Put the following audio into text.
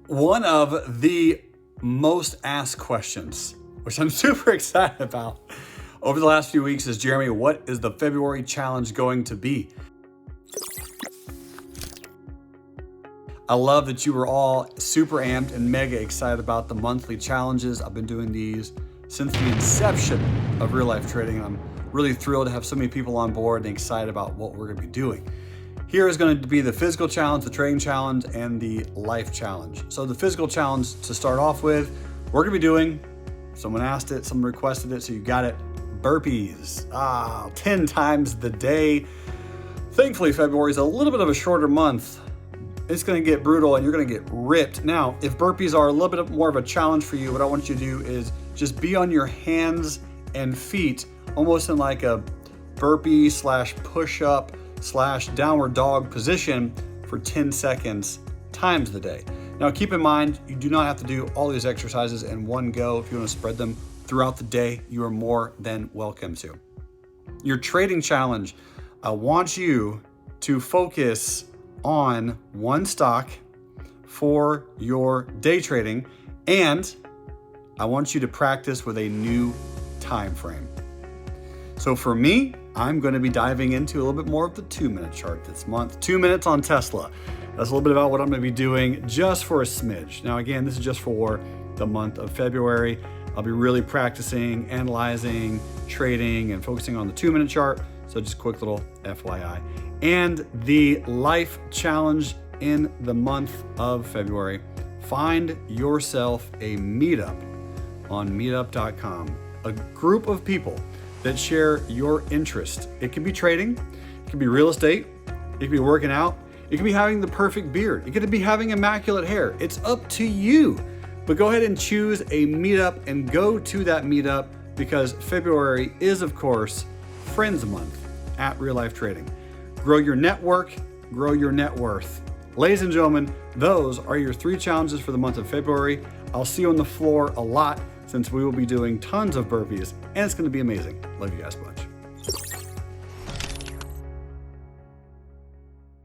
One of the most asked questions, which I'm super excited about over the last few weeks, is, Jeremy, what is the February challenge going to be? I love that you were all super amped and mega excited about the monthly challenges. I've been doing these since the inception of real life trading, and I'm really thrilled to have so many people on board and excited about what we're going to be doing. Here is going to be the physical challenge, the trading challenge, and the life challenge. So the physical challenge to start off with, we're going to be doing, someone asked it, someone requested it, so you got it, burpees. 10 times the day. Thankfully, February is a little bit of a shorter month. It's going to get brutal and you're going to get ripped. Now, if burpees are a little bit more of a challenge for you, what I want you to do is just be on your hands and feet, almost in like a burpee / push-up / downward dog position for 10 seconds times the day. Now, keep in mind, you do not have to do all these exercises in one go. If you want to spread them throughout the day, you are more than welcome to. Your trading challenge, I want you to focus on one stock for your day trading, and I want you to practice with a new time frame. So for me, I'm going to be diving into a little bit more of the 2-minute chart this month. 2 minutes on Tesla. That's a little bit about what I'm going to be doing just for a smidge. Now, again, this is just for the month of February. I'll be really practicing, analyzing, trading, and focusing on the 2-minute chart. So just a quick little FYI. And the life challenge in the month of February. Find yourself a meetup on meetup.com. A group of people that share your interest. It can be trading, it can be real estate, it can be working out, it can be having the perfect beard, it could be having immaculate hair. It's up to you. But go ahead and choose a meetup and go to that meetup, because February is, of course, Friends Month at Real Life Trading. Grow your network, grow your net worth. Ladies and gentlemen, those are your 3 challenges for the month of February. I'll see you on the floor a lot, since we will be doing tons of burpees, and it's going to be amazing. Love you guys much.